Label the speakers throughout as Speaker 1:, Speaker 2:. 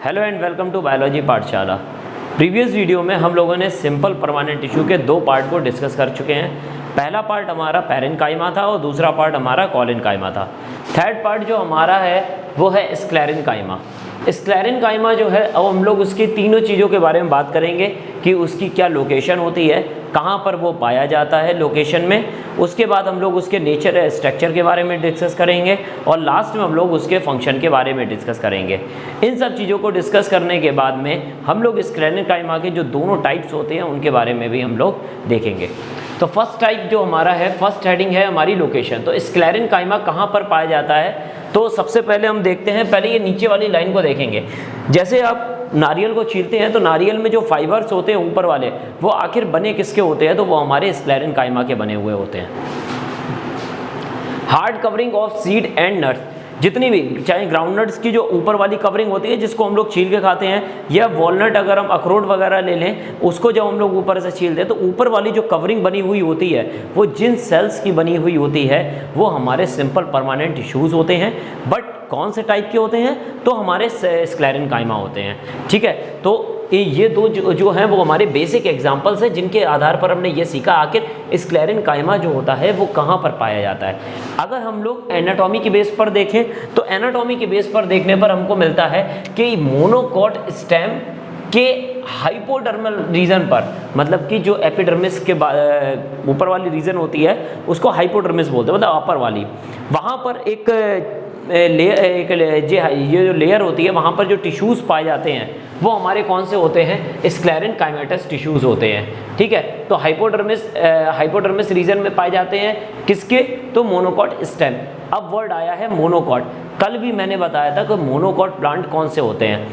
Speaker 1: Hello and welcome to biology पाठशाला। Previous video में हम लोगों ने सिंपल परमानेंट टिश्यू के दो पार्ट को डिस्कस कर चुके हैं। पहला पार्ट हमारा पैरेन्काइमा था और दूसरा पार्ट हमारा कॉलेनकाइमा था। थर्ड पार्ट जो हमारा है वो है स्क्लेरेन्काइमा। स्क्लेरेन्काइमा जो है, अब हम लोग उसकी तीनों चीज़ों के बारे में बात करेंगे कि उसकी क्या लोकेशन होती है, कहाँ पर वो पाया जाता है लोकेशन में। उसके बाद हम लोग उसके नेचर स्ट्रक्चर के बारे में डिस्कस करेंगे और लास्ट में हम लोग उसके फंक्शन के बारे में डिस्कस करेंगे। इन सब चीज़ों को डिस्कस करने के बाद में हम लोग स्क्लेरेन्काइमा के जो दोनों टाइप्स होते हैं उनके बारे में भी हम लोग देखेंगे। तो फर्स्ट टाइप जो हमारा है, फर्स्ट हेडिंग है हमारी लोकेशन। तो स्क्लेरेन्काइमा कहाँ पर पाया जाता है, तो सबसे पहले हम देखते हैं, पहले ये नीचे वाली लाइन को देखेंगे। जैसे आप नारियल को छीलते हैं तो नारियल में जो फाइबर्स होते हैं ऊपर वाले, वो आखिर बने किसके होते हैं, तो वो हमारे स्क्लेरेन्काइमा के बने हुए होते हैं। Hard covering of seed and nuts, जितनी भी चाहे ग्राउंड नट्स की जो ऊपर वाली कवरिंग होती है जिसको हम लोग छील के खाते हैं, या वॉलनट अगर हम अखरोट वगैरह ले लें उसको जब हम लोग ऊपर से छीलते हैं तो ऊपर वाली जो कवरिंग बनी हुई होती है वो जिन सेल्स की बनी हुई होती है वो हमारे सिंपल परमानेंट टिश्यूज़ होते हैं। बट कौन से टाइप के होते हैं, तो हमारे स्क्लेरेन्काइमा होते हैं। ठीक है, तो ये दो जो हैं वो हमारे बेसिक एग्जांपल्स हैं जिनके आधार पर हमने ये सीखा आखिर स्क्लेरेन्काइमा जो होता है वो कहाँ पर पाया जाता है। अगर हम लोग एनाटॉमी के बेस पर देखें तो एनाटॉमी के बेस पर देखने पर हमको मिलता है कि मोनोकॉट स्टेम के हाइपोडर्मल रीजन पर, मतलब कि जो एपिडर्मिस के ऊपर वाली रीजन होती है उसको हाइपोडर्मिस बोलते हैं, मतलब अपर वाली, वहाँ पर एक ये जो लेयर होती है वहाँ पर जो टिश्यूज़ पाए जाते हैं वो हमारे कौन से होते हैं, स्क्लेरेन्काइमेटस टिश्यूज़ होते हैं। ठीक है, तो हाइपोडर्मिस रीजन में पाए जाते हैं किसके, तो मोनोकॉट स्टेम। अब वर्ड आया है मोनोकॉट। कल भी मैंने बताया था कि मोनोकॉट प्लांट कौन से होते हैं,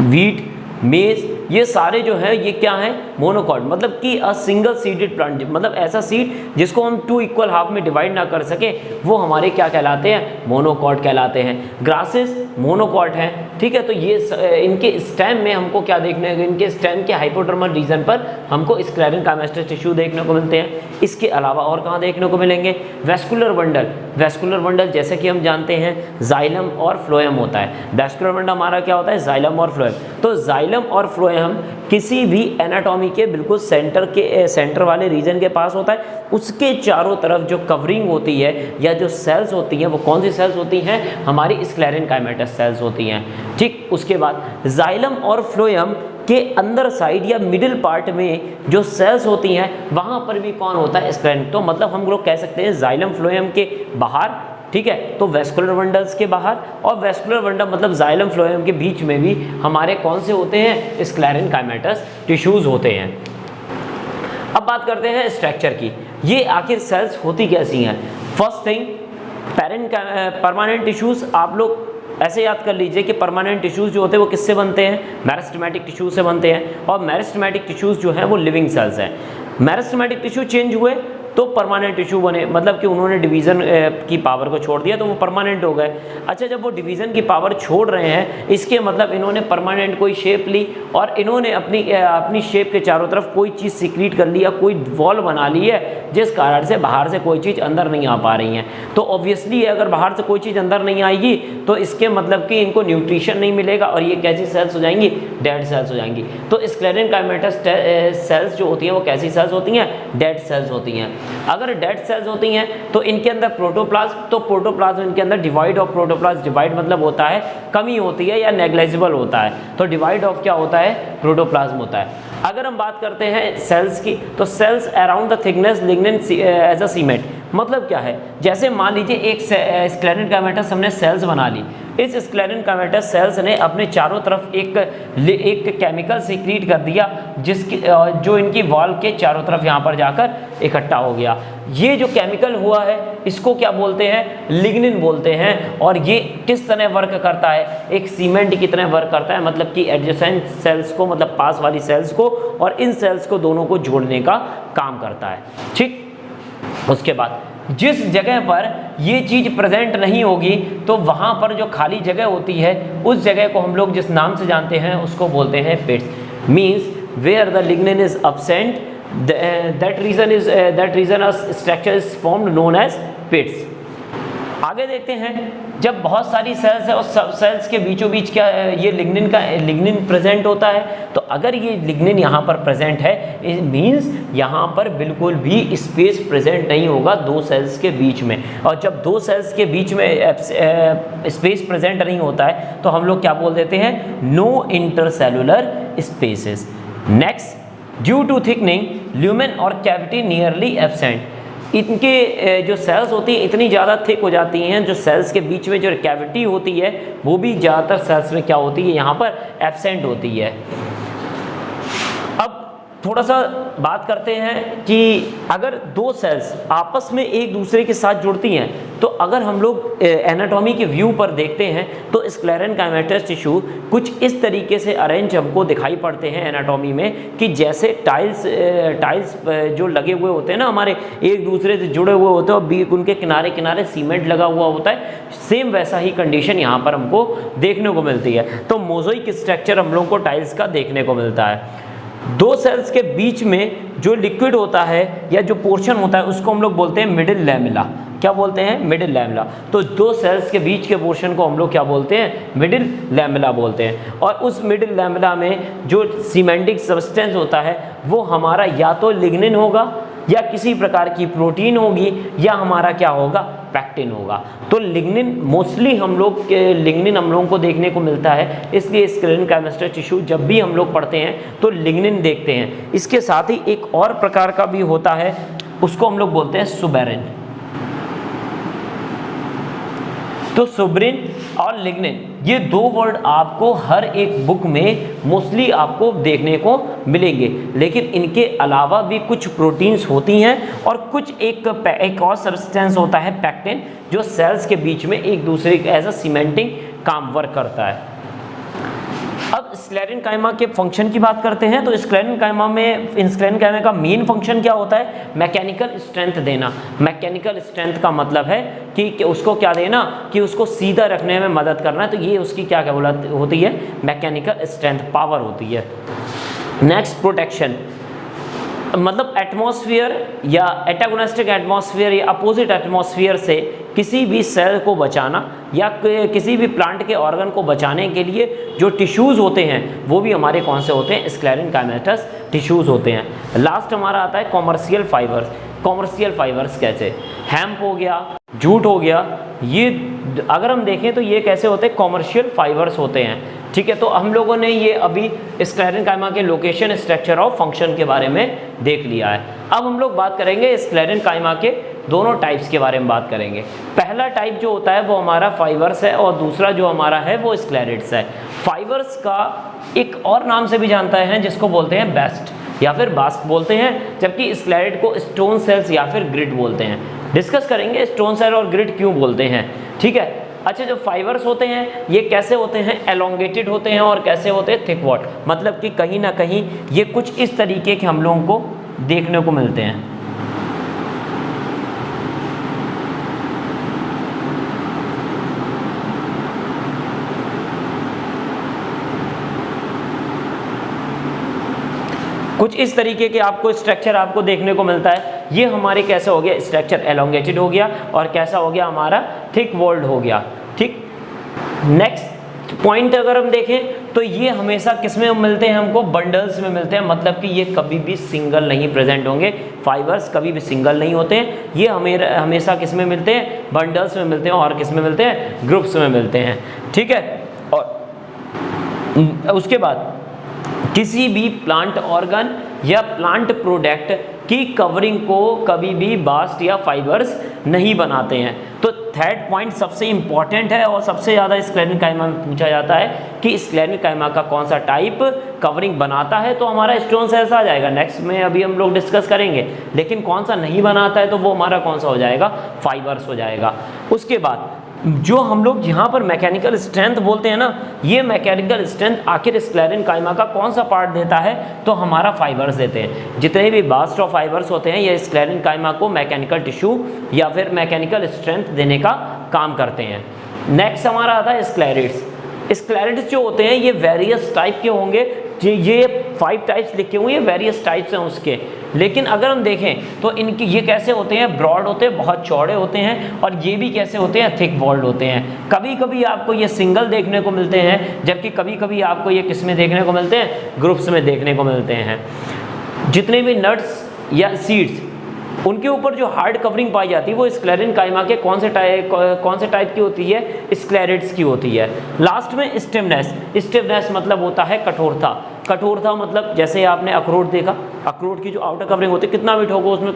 Speaker 1: वीट, मेज, ये सारे जो हैं ये क्या हैं, मोनोकॉट, मतलब कि अ सिंगल सीडेड प्लांट, मतलब ऐसा सीड जिसको हम 2 इक्वल हाफ में डिवाइड ना कर सके वो हमारे क्या कहलाते हैं, मोनोकॉट कहलाते हैं। ग्रासेस मोनोकॉट हैं। ठीक है, तो ये इनके स्टेम में हमको क्या देखने, इनके स्टेम के हाइपोडर्मल रीजन पर हमको स्क्लेरेन्काइमेटस टिश्यू देखने को मिलते हैं। इसके अलावा और कहाँ देखने को मिलेंगे, वेस्कुलर बंडल। वेस्कुलर बंडल जैसे कि हम जानते हैं जाइलम और फ्लोएम होता है। वेस्कुलर बंडल हमारा क्या होता है, जाइलम और फ्लोएम। तो जाइलम और फ्लोएम किसी भी एनाटॉमी के बिल्कुल सेंटर वाले रीजन के पास होता है। उसके चारों तरफ जो कवरिंग होती है या जो सेल्स होती हैं वो कौन सी सेल्स होती हैं, हमारी स्क्लेरेन्काइमेटस सेल्स होती हैं। ठीक, उसके बाद जाइलम और फ्लोएम के अंदर साइड या मिडिल पार्ट में जो सेल्स होती हैं वहाँ पर भी कौन होता है, स्क्लेरेन। तो मतलब हम लोग कह सकते हैं जाइलम फ्लोएम के बाहर, ठीक है, तो वेस्कुलर बंडल्स के बाहर, और वेस्कुलर बंडल मतलब जाइलम फ्लोएम के बीच में भी हमारे कौन से होते हैं, स्क्लेरेन्काइमेटस टिश्यूज़ होते हैं। अब बात करते हैं स्ट्रक्चर की, ये आखिर सेल्स होती कैसी हैं। फर्स्ट थिंग, परमानेंट टिश्यूज़ आप लोग ऐसे याद कर लीजिए कि परमानेंट टिश्यूज़ जो होते हैं वो किससे बनते हैं, मेरिस्टेमेटिक टिश्यू से बनते हैं। और मेरिस्टेमेटिक टिश्यूज़ जो हैं वो लिविंग सेल्स हैं। मेरिस्टेमेटिक टिश्यू चेंज हुए तो परमानेंट टिश्यू बने, मतलब कि उन्होंने डिवीज़न की पावर को छोड़ दिया तो वो परमानेंट हो गए। अच्छा, जब वो डिवीज़न की पावर छोड़ रहे हैं इसके मतलब इन्होंने परमानेंट कोई शेप ली और इन्होंने अपनी शेप के चारों तरफ कोई चीज़ सिक्रीट कर ली या कोई वॉल बना ली है जिस कारण से बाहर से कोई चीज़ अंदर नहीं आ पा रही है। तो ऑब्वियसली अगर बाहर से कोई चीज़ अंदर नहीं आएगी तो इसके मतलब कि इनको न्यूट्रिशन नहीं मिलेगा और ये कैसी सेल्स हो जाएंगी, डेड सेल्स हो जाएंगी। तो स्क्लेरेन्काइमेटस सेल्स जो होती हैं वो कैसी सेल्स होती हैं, डेड सेल्स होती हैं। अगर डेड सेल्स होती हैं तो इनके अंदर प्रोटोप्लाज्म, तो प्रोटोप्लाज्म इनके अंदर डिवाइड ऑफ प्रोटोप्लाज्म, डिवाइड मतलब होता है कमी होती है या नेग्लिजिबल होता है, तो डिवाइड ऑफ क्या होता है, प्रोटोप्लाज्म होता है। अगर हम बात करते हैं सेल्स की, तो cells around the thickness lignin as a cement, मतलब क्या है, जैसे मान लीजिए एक स्क्लेरेन्काइमेटस हमने सेल्स बना ली, इस स्क्लेरेन्काइमेटस सेल्स ने अपने चारों तरफ एक केमिकल सीक्रेट कर दिया जिसकी जो इनकी वॉल के चारों तरफ यहाँ पर जाकर इकट्ठा हो गया। ये जो केमिकल हुआ है इसको क्या बोलते हैं, लिग्निन बोलते हैं। और ये किस तरह वर्क करता है, एक सीमेंट की तरह वर्क करता है, मतलब कि एडजेसेंट सेल्स को, मतलब पास वाली सेल्स को और इन सेल्स को दोनों को जोड़ने का काम करता है। ठीक, उसके बाद जिस जगह पर ये चीज़ प्रेजेंट नहीं होगी तो वहाँ पर जो खाली जगह होती है उस जगह को हम लोग जिस नाम से जानते हैं उसको बोलते हैं pits. Means where the lignin is absent, that region a structure is formed known as pits। आगे देखते हैं, जब बहुत सारी सेल्स है और सब सेल्स के बीचों बीच क्या ये लिग्निन प्रेजेंट होता है, तो अगर ये लिग्निन यहाँ पर प्रेजेंट है, इट मीन्स यहाँ पर बिल्कुल भी स्पेस प्रेजेंट नहीं होगा दो सेल्स के बीच में। और जब दो सेल्स के बीच में स्पेस प्रेजेंट नहीं होता है तो हम लोग क्या बोल देते हैं, no intercellular spaces. Next, due to thickening lumen और कैविटी नियरली एब्सेंट। इनके जो सेल्स होती हैं इतनी ज़्यादा थिक हो जाती हैं, जो सेल्स के बीच में जो कैविटी होती है वो भी ज़्यादातर सेल्स में क्या होती है, यहाँ पर एब्सेंट होती है। अब थोड़ा सा बात करते हैं कि अगर दो सेल्स आपस में एक दूसरे के साथ जुड़ती हैं, तो अगर हम लोग एनाटॉमी के व्यू पर देखते हैं तो स्क्लेरेनकाइमेटस टिश्यू कुछ इस तरीके से अरेंज हमको दिखाई पड़ते हैं एनाटॉमी में, कि जैसे टाइल्स जो लगे हुए होते हैं ना हमारे, एक दूसरे से जुड़े हुए होते हैं और उनके किनारे किनारे सीमेंट लगा हुआ होता है, सेम वैसा ही कंडीशन यहाँ पर हमको देखने को मिलती है। तो मोज़ेक स्ट्रक्चर हम लोग को टाइल्स का देखने को मिलता है। दो सेल्स के बीच में जो लिक्विड होता है या जो पोर्शन होता है उसको हम लोग बोलते हैं मिडिल लैमेला। क्या बोलते हैं, मिडिल लैमेला। तो दो सेल्स के बीच के पोर्शन को हम लोग क्या बोलते हैं, मिडिल लैमेला बोलते हैं। और उस मिडिल लैमेला में जो सीमेंटिक सब्सटेंस होता है वो हमारा या तो लिग्निन होगा या किसी प्रकार की प्रोटीन होगी या हमारा क्या होगा, पैक्टिन होगा। तो लिग्निन मोस्टली हम लोग को देखने को मिलता है, इसलिए स्क्लेरेनकाइमेटस टिश्यू जब भी हम लोग पढ़ते हैं तो लिग्निन देखते हैं। इसके साथ ही एक और प्रकार का भी होता है, उसको हम लोग बोलते हैं सुबेरिन। तो सुबेरिन और लिग्निन ये दो वर्ड आपको हर एक बुक में मोस्टली आपको देखने को मिलेंगे, लेकिन इनके अलावा भी कुछ प्रोटीन्स होती हैं और कुछ एक और सब्सटेंस होता है पैक्टिन, जो सेल्स के बीच में एक दूसरे एज अ सीमेंटिंग काम वर्क करता है। अब स्क्लेरेनकाइमा के फंक्शन की बात करते हैं। तो स्क्लेरेनकाइमा का मेन फंक्शन क्या होता है, मैकेनिकल स्ट्रेंथ देना। मैकेनिकल स्ट्रेंथ का मतलब है कि उसको क्या देना, कि उसको सीधा रखने में मदद करना। तो ये उसकी क्या होती है, मैकेनिकल स्ट्रेंथ, पावर होती है। नेक्स्ट, प्रोटेक्शन, मतलब एटमॉस्फेयर या एंटागोनिस्टिक एटमॉस्फेयर या अपोजिट एटमॉस्फेयर से किसी भी सेल को बचाना या किसी भी प्लांट के ऑर्गन को बचाने के लिए जो टिश्यूज़ होते हैं वो भी हमारे कौन से होते हैं, स्क्लेरेनकाइमेटस टिश्यूज़ होते हैं। लास्ट हमारा आता है कॉमर्शियल फाइबर्स। कॉमर्शियल फाइबर्स कैसे, हेम्प हो गया, जूट हो गया, ये अगर हम देखें तो ये कैसे होते हैं, कॉमर्शियल फाइबर्स होते हैं। ठीक है, तो हम लोगों ने ये अभी स्क्लेरेनकाइमा के लोकेशन, स्ट्रक्चर और फंक्शन के बारे में देख लिया है। अब हम लोग बात करेंगे स्क्लेरेनकाइमा के दोनों टाइप्स के बारे में बात करेंगे। पहला टाइप जो होता है वो हमारा फाइबर्स है और दूसरा जो हमारा है वो स्क्लेरेट्स है। फाइबर्स का एक और नाम से भी जानता है जिसको बोलते हैं बेस्ट या फिर बास्ट बोलते हैं, जबकि स्क्लेरेट को स्टोन सेल्स या फिर ग्रिड बोलते हैं। डिस्कस करेंगे स्टोन सेल और ग्रिड क्यों बोलते हैं। ठीक है, अच्छा, जो फाइबर्स होते हैं ये कैसे होते हैं, एलोंगेटेड होते हैं और कैसे होते हैं, थिक वॉट, मतलब कि कहीं ना कहीं ये कुछ इस तरीके के हम लोगों को देखने को मिलते हैं। कुछ इस तरीके के आपको स्ट्रक्चर आपको देखने को मिलता है। ये हमारे कैसे हो गया, स्ट्रक्चर एलोंगेटेड हो गया और कैसा हो गया हमारा, थिक वॉल्ड हो गया। ठीक, नेक्स्ट पॉइंट अगर हम देखें तो ये हमेशा किस में मिलते हैं, हमको बंडल्स में मिलते हैं, मतलब कि ये कभी भी सिंगल नहीं प्रेजेंट होंगे। फाइबर्स कभी भी सिंगल नहीं होते हैं, ये हमेशा किस में मिलते हैं, बंडल्स में मिलते हैं और किस में मिलते हैं, ग्रुप्स में मिलते हैं। ठीक है, और उसके बाद किसी भी प्लांट ऑर्गन या प्लांट प्रोडक्ट की कवरिंग को कभी भी बास्ट या फाइबर्स नहीं बनाते हैं। तो थर्ड पॉइंट सबसे इंपॉर्टेंट है और सबसे ज़्यादा स्क्लेरेनकाइमा में पूछा जाता है कि स्क्लेरेनकाइमा का कौन सा टाइप कवरिंग बनाता है, तो हमारा स्टोन सेल्स आ जाएगा। नेक्स्ट में अभी हम लोग डिस्कस करेंगे, लेकिन कौन सा नहीं बनाता है तो वो हमारा कौन सा हो जाएगा, फाइबर्स हो जाएगा। उसके बाद जो हम लोग यहाँ पर मैकेनिकल स्ट्रेंथ बोलते हैं ना, ये मैकेनिकल स्ट्रेंथ आखिर स्क्लेरेनकाइमा का कौन सा पार्ट देता है, तो हमारा फाइबर्स देते हैं। जितने भी बास्ट ऑफ फाइबर्स होते हैं ये स्क्लेरेनकाइमा को मैकेनिकल टिश्यू या फिर मैकेनिकल स्ट्रेंथ देने का काम करते हैं। नेक्स्ट हमारा आता है स्क्लेरेट्स। स्क्लेरेट्स जो होते हैं ये वेरियस टाइप के होंगे, ये 5 टाइप्स लिखे हुए हैं, वेरियस टाइप्स हैं उसके। लेकिन अगर हम देखें तो इनकी ये कैसे होते हैं, ब्रॉड होते हैं, बहुत चौड़े होते हैं, और ये भी कैसे होते हैं, थिक वॉल्ड होते हैं। कभी कभी आपको ये सिंगल देखने को मिलते हैं, जबकि कभी कभी आपको ये किस में देखने को मिलते हैं, ग्रुप्स में देखने को मिलते हैं। जितने भी नट्स या सीड्स उनके ऊपर जो हार्ड कवरिंग पाई जाती है वो स्क्लेरिन काइमा के कौन से टाइप की होती है, स्क्लेरिड्स की होती है। लास्ट में स्टिफनेस मतलब होता है कठोरता मतलब जैसे आपने अखरोट देखा, अखरोट की जो आउटर कवरिंग होती है कितना भी ठोको उसमें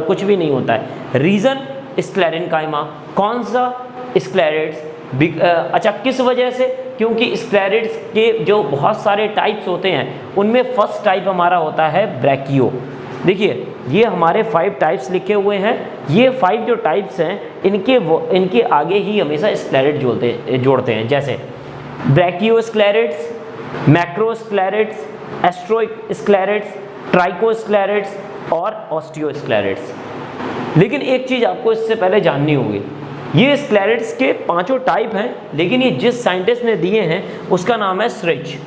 Speaker 1: कुछ भी नहीं होता है। रीज़न स्क्लेरिन काइमा। कौन सा, स्क्लेरिड्स। अच्छा, किस वजह से, क्योंकि स्क्लेरिड्स के जो बहुत सारे टाइप्स होते हैं उनमें फर्स्ट टाइप हमारा होता है ब्रैकियो। देखिए ये हमारे 5 टाइप्स लिखे हुए हैं, ये 5 जो टाइप्स हैं इनके आगे ही हमेशा स्क्लेरिड जोड़ते हैं, जैसे ब्रैकियोस्क्लेरिड्स, मैक्रोस्क्लेरिड्स, एस्ट्रोस्क्लेरिड्स, ट्राइकोस्क्लेरिड्स और ऑस्टियोस्क्लेरिड्स। लेकिन एक चीज़ आपको इससे पहले जाननी होगी, ये स्क्लेरिड्स के 5 टाइप हैं, लेकिन ये जिस साइंटिस्ट ने दिए हैं उसका नाम है श्रिच।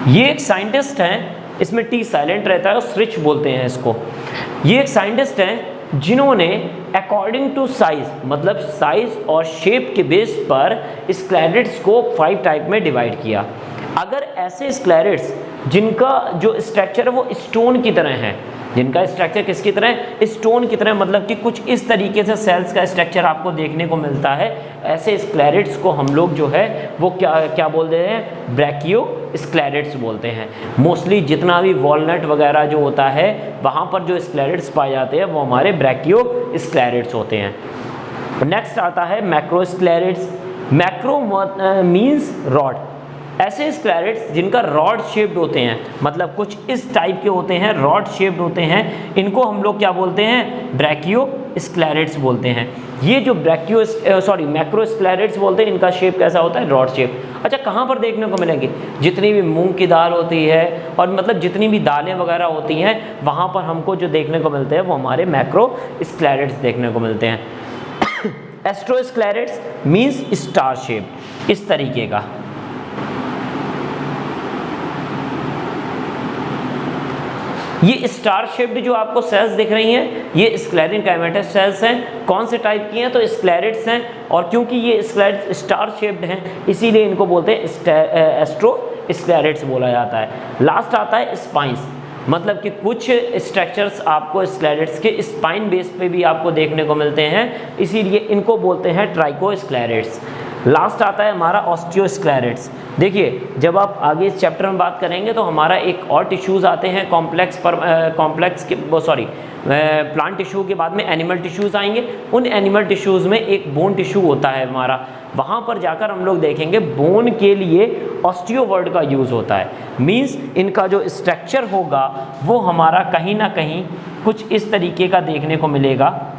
Speaker 1: ये एक साइंटिस्ट हैं, इसमें टी साइलेंट रहता है और श्रिच बोलते हैं इसको। ये एक साइंटिस्ट हैं जिन्होंने अकॉर्डिंग टू साइज, मतलब साइज और शेप के बेस पर स्क्लेरिड्स को 5 टाइप में डिवाइड किया। अगर ऐसे स्क्लेरिड्स जिनका जो स्ट्रक्चर है वो स्टोन की तरह है, जिनका स्ट्रक्चर किसकी तरह, स्टोन की तरह, मतलब कि कुछ इस तरीके से सेल्स का स्ट्रक्चर आपको देखने को मिलता है, ऐसे स्क्लेरिड्स को हम लोग जो है वो क्या बोलते हैं, ब्रैकियोस्क्लेरिड्स बोलते हैं। मोस्टली जितना भी वॉलनट वगैरह जो होता है वहाँ पर जो स्क्लेरिड्स पाए जाते हैं वो हमारे ब्रैकियोस्क्लेरिड्स होते हैं। नेक्स्ट आता है मैक्रोस्क्लेरिड्स। Macro means rod. ऐसे स्क्लेरिड्स जिनका रॉड शेप्ड होते हैं, मतलब कुछ इस टाइप के होते हैं, रॉड शेप्ड होते हैं, इनको हम लोग क्या बोलते हैं, ब्रैकियोस्क्लेरिड्स बोलते हैं। ये जो मैक्रोस्क्लेरिड्स बोलते हैं, इनका शेप कैसा होता है, रॉड शेप। अच्छा, कहाँ पर देखने को मिलेंगे, जितनी भी मूंग की दाल होती है और मतलब जितनी भी दालें वगैरह होती हैं वहाँ पर हमको जो देखने को मिलते हैं वो हमारे मैक्रोस्क्लेरिड्स देखने को मिलते हैं। एस्ट्रोस्क्लेरिड्स मीन्स स्टार शेप, इस तरीके का। ये स्टार शेप्ड जो आपको सेल्स दिख रही हैं ये स्क्लेरिन काइमेटस सेल्स हैं। कौन से टाइप की हैं, तो स्क्लेरिड्स हैं, और क्योंकि ये स्क्लेरिड्स स्टार शेप्ड हैं इसीलिए इनको बोलते हैं एस्ट्रोस्क्लेरिड्स बोला जाता है। लास्ट आता है स्पाइंस, मतलब कि कुछ स्ट्रक्चर्स आपको स्क्लेरिड्स के स्पाइन बेस पे भी आपको देखने को मिलते हैं, इसीलिए इनको बोलते हैं ट्राइकोस्क्लेरिड्स। लास्ट आता है हमारा ऑस्टियोस्क्लेरिड्स। देखिए जब आप आगे इस चैप्टर में बात करेंगे तो हमारा एक और टिश्यूज़ आते हैं प्लांट टिश्यू के बाद में एनिमल टिश्यूज़ आएंगे। उन एनिमल टिश्यूज़ में एक बोन टिश्यू होता है हमारा, वहाँ पर जाकर हम लोग देखेंगे बोन के लिए ऑस्टियो वर्ड का यूज़ होता है। मीन्स इनका जो स्ट्रक्चर होगा वो हमारा कहीं ना कहीं कुछ इस तरीके का देखने को मिलेगा,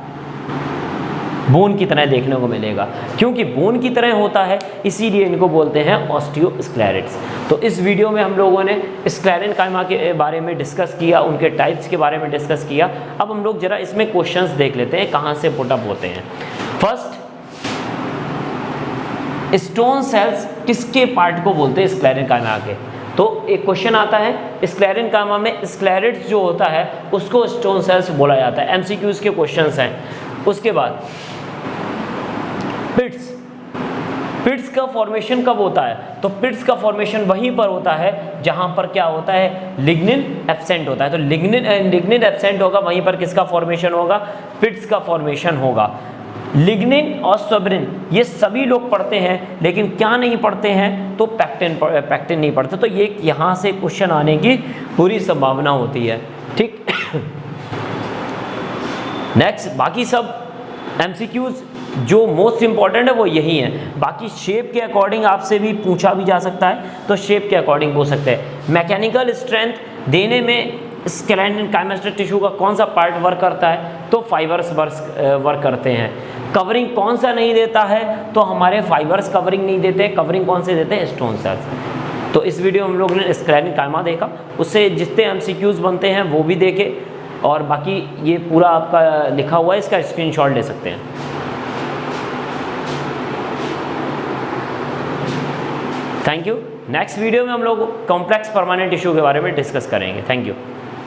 Speaker 1: बोन की तरह देखने को मिलेगा। क्योंकि बोन की तरह होता है इसीलिए इनको बोलते हैं ऑस्टियोस्क्लेरिड्स। तो इस वीडियो में हम लोगों ने स्क्लेरिन काइमा के बारे में डिस्कस किया, उनके टाइप्स के बारे में डिस्कस किया। अब हम लोग जरा इसमें क्वेश्चंस देख लेते हैं कहाँ से पुटअप होते हैं। फर्स्ट, स्टोन सेल्स किसके पार्ट को बोलते हैं स्क्लेरिन काइमा के? तो एक क्वेश्चन आता है, स्क्लेरिन काइमा में स्क्लेरिड्स जो होता है उसको स्टोन सेल्स बोला जाता है। एमसीक्यूज के क्वेश्चंस हैं। उसके बाद पिट्स का फॉर्मेशन कब होता है? तो पिट्स का फॉर्मेशन वहीं पर होता है जहां पर क्या होता है, लिग्निन एब्सेंट होता है। तो लिग्निन एब्सेंट होगा, वहीं पर किसका फॉर्मेशन होगा, पिट्स का फॉर्मेशन होगा। लिग्निन और सब्रिन ये सभी लोग पढ़ते हैं, लेकिन क्या नहीं पढ़ते हैं, तो पैक्टिन नहीं पढ़ते। तो ये यहाँ से क्वेश्चन आने की पूरी संभावना होती है। ठीक। नेक्स्ट, बाकी सब एमसीक्यूज जो मोस्ट इंपॉर्टेंट है वो यही है। बाकी शेप के अकॉर्डिंग आपसे भी पूछा भी जा सकता है, तो शेप के अकॉर्डिंग हो सकते हैं। मैकेनिकल स्ट्रेंथ देने में स्क्लेरिन काइमेटस टिश्यू का कौन सा पार्ट वर्क करता है? तो फाइबर्स वर्क करते हैं। कवरिंग कौन सा नहीं देता है? तो हमारे फाइबर्स कवरिंग नहीं देते। कवरिंग कौन से देते हैं? Stone cells. तो इस वीडियो में हम लोगों ने स्क्लेरिन काइमा देखा, उससे जितने एमसीक्यूज बनते हैं वो भी देखे, और बाकी ये पूरा आपका लिखा हुआ है, इसका स्क्रीनशॉट ले सकते हैं। Thank you. नेक्स्ट वीडियो में हम लोग कॉम्प्लेक्स परमानेंट टिश्यू के बारे में डिस्कस करेंगे। Thank you.